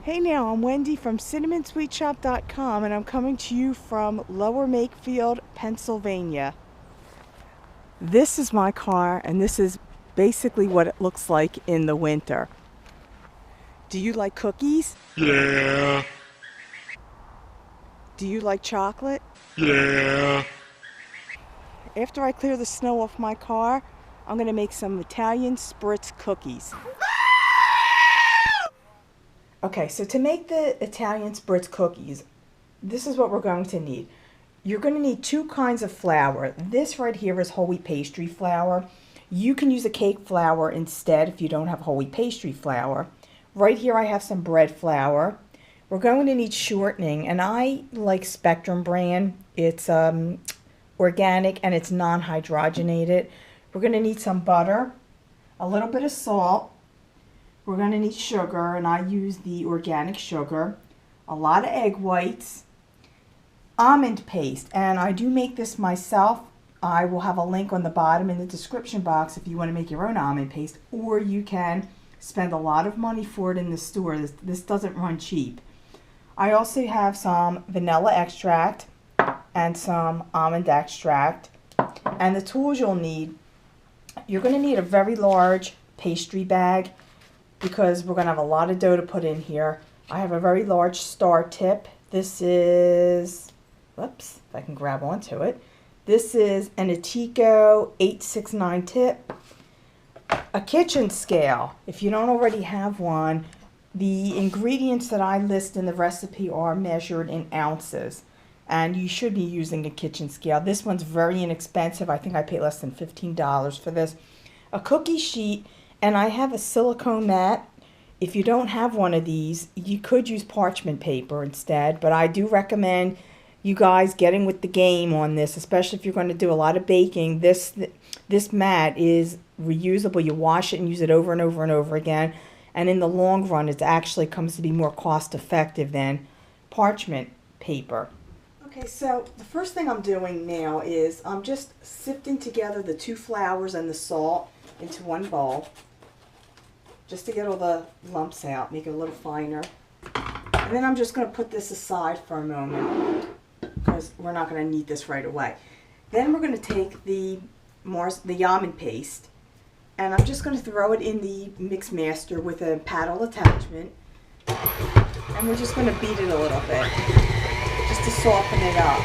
Hey now, I'm Wendy from cinnamonsweetshop.com and I'm coming to you from Lower Makefield, Pennsylvania. This is my car and this is basically what it looks like in the winter. Do you like cookies? Yeah, Do you like chocolate? yeah. After I clear the snow off my car, I'm going to make some Italian Spritz cookies. Okay, so to make the Italian Spritz cookies, this is what we're going to need. You're going to need two kinds of flour. This right here is whole wheat pastry flour. You can use a cake flour instead if you don't have whole wheat pastry flour. Right here I have some bread flour. We're going to need shortening, and I like Spectrum brand. It's organic and it's non-hydrogenated. We're going to need some butter, a little bit of salt. We're going to need sugar, and I use the organic sugar, a lot of egg whites, almond paste, and I do make this myself. I will have a link on the bottom in the description box if you want to make your own almond paste, or you can spend a lot of money for it in the store. This doesn't run cheap. I also have some vanilla extract and some almond extract, and the tools you'll need. You're going to need a very large pastry bag, because we're going to have a lot of dough to put in here. I have a very large star tip. This is, whoops, if I can grab onto it. This is an Atico 869 tip. A kitchen scale, if you don't already have one. The ingredients that I list in the recipe are measured in ounces, and you should be using a kitchen scale. This one's very inexpensive. I think I paid less than $15 for this. A cookie sheet. And I have a silicone mat. If you don't have one of these, you could use parchment paper instead. But I do recommend you guys getting with the game on this, especially if you're going to do a lot of baking. This mat is reusable. You wash it and use it over and over and over again. And in the long run, it actually comes to be more cost effective than parchment paper. Okay, so the first thing I'm doing now is I'm just sifting together the two flours and the salt into one bowl, just to get all the lumps out, make it a little finer. And then I'm just going to put this aside for a moment, because we're not going to need this right away. Then we're going to take the almond paste, and I'm just going to throw it in the mix master with a paddle attachment, and we're just going to beat it a little bit, just to soften it up.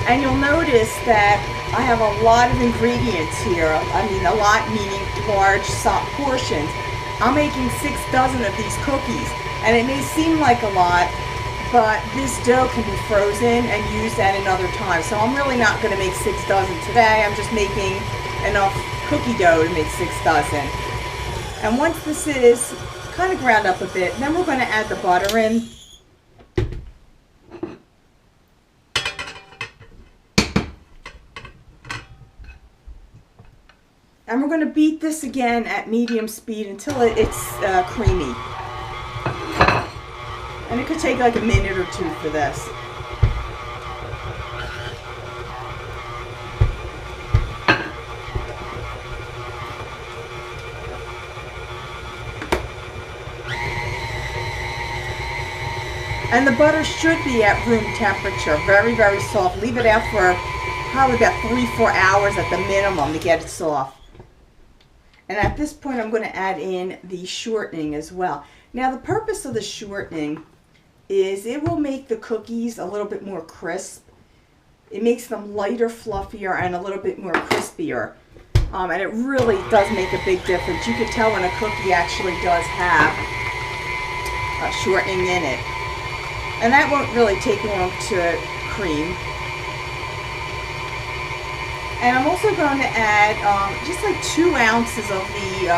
And you'll notice that I have a lot of ingredients here. I mean, a lot meaning large portions. I'm making 6 dozen of these cookies, and it may seem like a lot, but this dough can be frozen and used at another time. So I'm really not going to make 6 dozen today. I'm just making enough cookie dough to make 6 dozen. And once this is kind of ground up a bit, then we're going to add the butter in. And we're going to beat this again at medium speed until it's creamy. And it could take like a minute or two for this. And the butter should be at room temperature, very, very soft. Leave it out for probably about 3-4 hours at the minimum to get it soft. And at this point, I'm going to add in the shortening as well. Now, the purpose of the shortening is it will make the cookies a little bit more crisp. It makes them lighter, fluffier, and a little bit more crispier. And it really does make a big difference. You can tell when a cookie actually does have shortening in it. And that won't really take long to cream. And I'm also going to add just like 2 ounces of the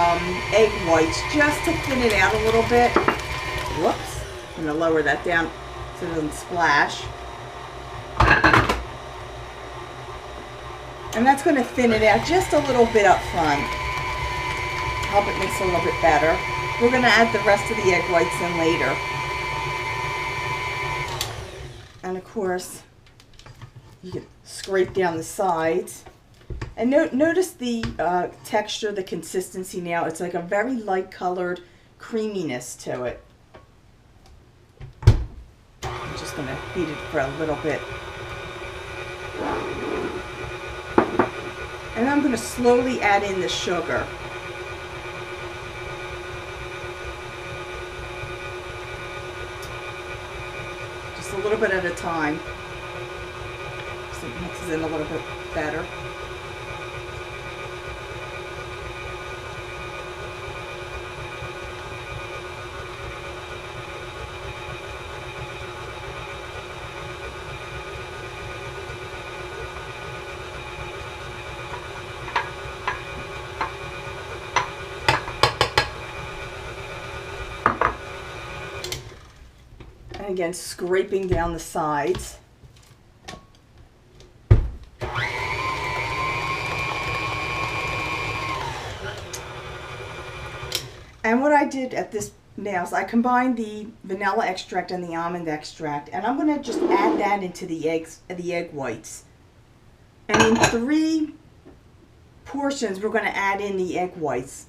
egg whites, just to thin it out a little bit. Whoops. I'm going to lower that down so it doesn't splash. And that's going to thin it out just a little bit up front. Help it mix a little bit better. We're going to add the rest of the egg whites in later. And of course, you can scrape down the sides. And notice the texture, the consistency now. It's like a very light colored creaminess to it. just going to heat it for a little bit. And I'm going to slowly add in the sugar. Just a little bit at a time, so it mixes in a little bit better. And again, scraping down the sides. And what I did at this now is I combined the vanilla extract and the almond extract, and I'm going to just add that into the egg whites. And in 3 portions, we're going to add in the egg whites.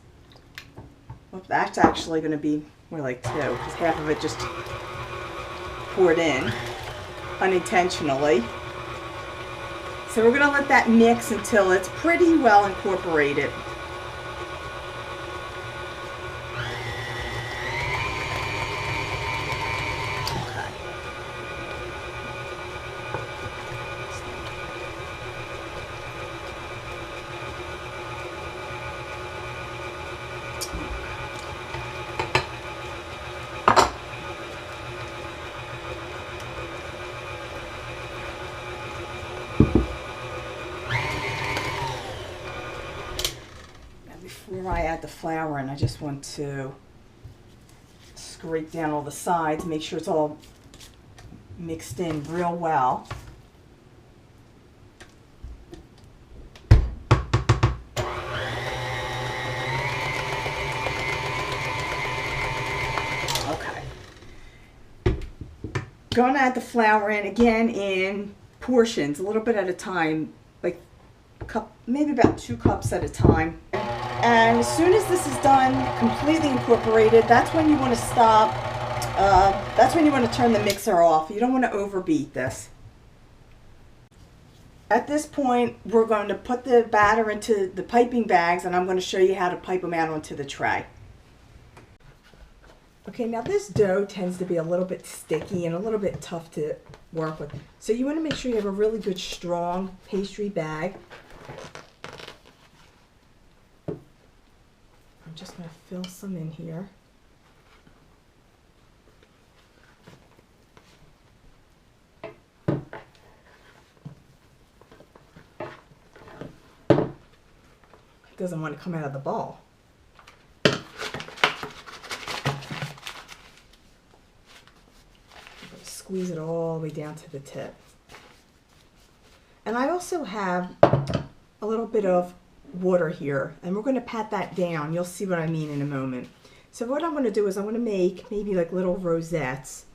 Well, that's actually going to be more like 2, because half of it just poured in unintentionally. So we're going to let that mix until it's pretty well incorporated. Before I add the flour in, I just want to scrape down all the sides, make sure it's all mixed in real well. Okay. Going to add the flour in again in portions, a little bit at a time, like maybe about 2 cups at a time. And as soon as this is done, completely incorporated, that's when you want to stop. That's when you want to turn the mixer off. You don't want to overbeat this. At this point, we're going to put the batter into the piping bags, and I'm going to show you how to pipe them out onto the tray. Okay, now this dough tends to be a little bit sticky and a little bit tough to work with. So you want to make sure you have a really good strong pastry bag. I'm just going to fill some in here. It doesn't want to come out of the ball. Squeeze it all the way down to the tip. And I also have a little bit of water here, and we're going to pat that down. You'll see what I mean in a moment. So what I'm going to do is I'm going to make maybe like little rosettes.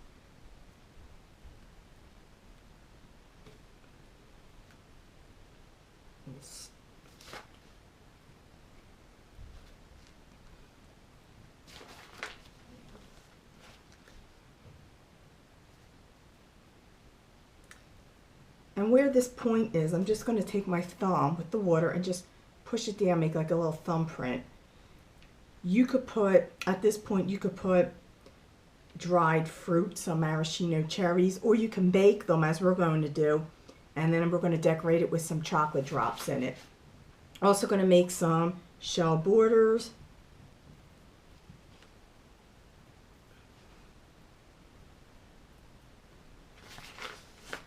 And where this point is, I'm just going to take my thumb with the water and just push it down, make like a little thumbprint. You could put, at this point, you could put dried fruit, some maraschino cherries, or you can bake them as we're going to do, and then we're going to decorate it with some chocolate drops in it. Also going to make some shell borders.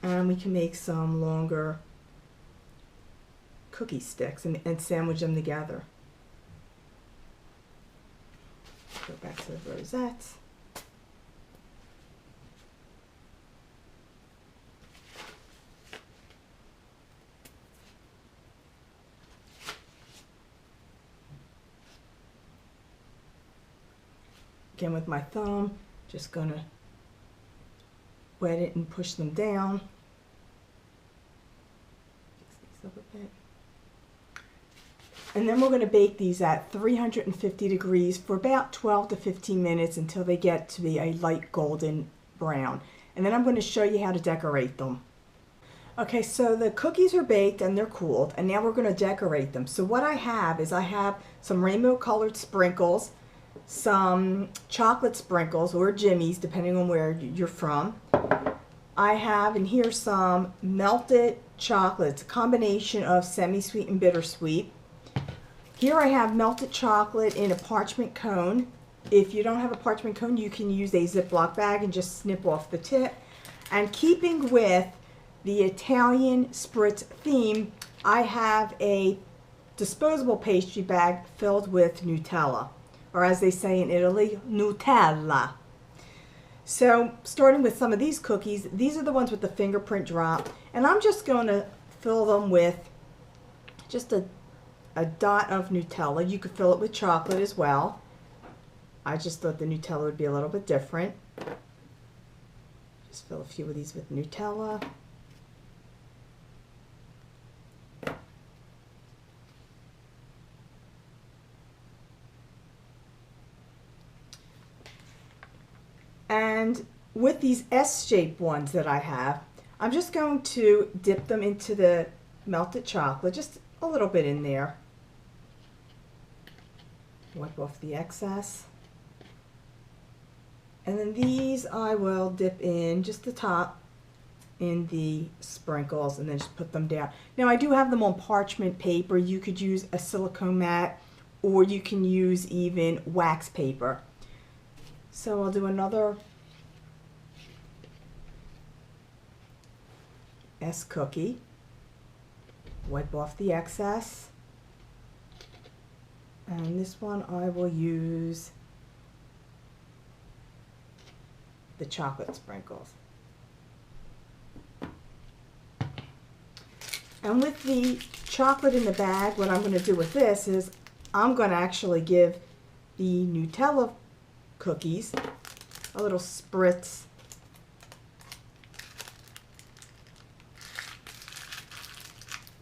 And we can make some longer cookie sticks and sandwich them together. Go back to the rosettes. Again with my thumb, just gonna wet it and push them down. Mix these up a bit. And then we're going to bake these at 350 degrees for about 12 to 15 minutes until they get to be a light golden brown. and then I'm going to show you how to decorate them. Okay, so the cookies are baked and they're cooled, and now we're going to decorate them. So what I have is I have some rainbow colored sprinkles, some chocolate sprinkles or jimmies depending on where you're from. I have in here some melted chocolate. It's a combination of semi-sweet and bittersweet. Here I have melted chocolate in a parchment cone. If you don't have a parchment cone, you can use a Ziploc bag and just snip off the tip. And keeping with the Italian Spritz theme, I have a disposable pastry bag filled with Nutella, or as they say in Italy, Nutella. So starting with some of these cookies, these are the ones with the fingerprint drop, and I'm just going to fill them with just a dot of Nutella. You could fill it with chocolate as well. I just thought the Nutella would be a little bit different. Just fill a few of these with Nutella. And with these S-shaped ones that I have, I'm just going to dip them into the melted chocolate, just a little bit in there. Wipe off the excess. And then these I will dip in just the top in the sprinkles and then just put them down. Now I do have them on parchment paper. You could use a silicone mat or you can use even wax paper. So I'll do another S cookie. Wipe off the excess. And this one I will use the chocolate sprinkles. And with the chocolate in the bag, what I'm going to do with this is I'm going to actually give the Nutella cookies a little spritz.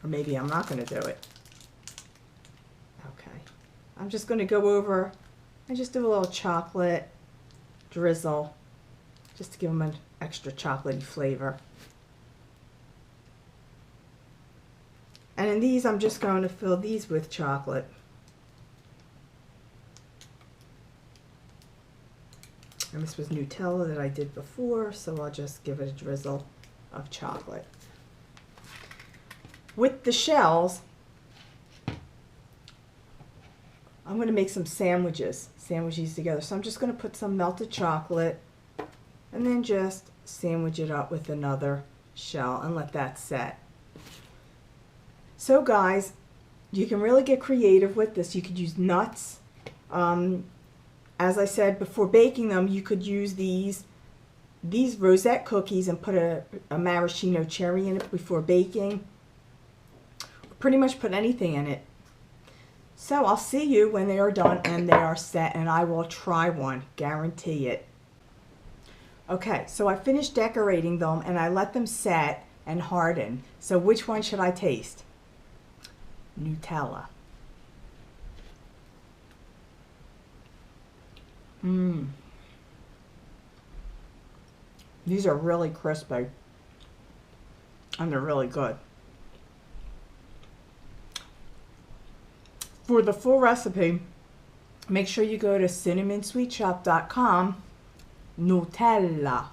Or maybe I'm not going to do it. Okay. I'm just going to go over and just do a little chocolate drizzle just to give them an extra chocolatey flavor. And in these, I'm just going to fill these with chocolate. And this was Nutella that I did before, so I'll just give it a drizzle of chocolate. With the shells, I'm going to make some sandwich these together. So I'm just going to put some melted chocolate and then just sandwich it up with another shell and let that set. So guys, you can really get creative with this. You could use nuts. As I said, before baking them, you could use these rosette cookies and put a maraschino cherry in it before baking. Pretty much put anything in it. So I'll see you when they are done and they are set, and I will try one, guarantee it. Okay, so I finished decorating them and I let them set and harden. So which one should I taste? Nutella. These are really crispy and they're really good. For the full recipe, make sure you go to cinnamonsweetshoppe.com. Nutella.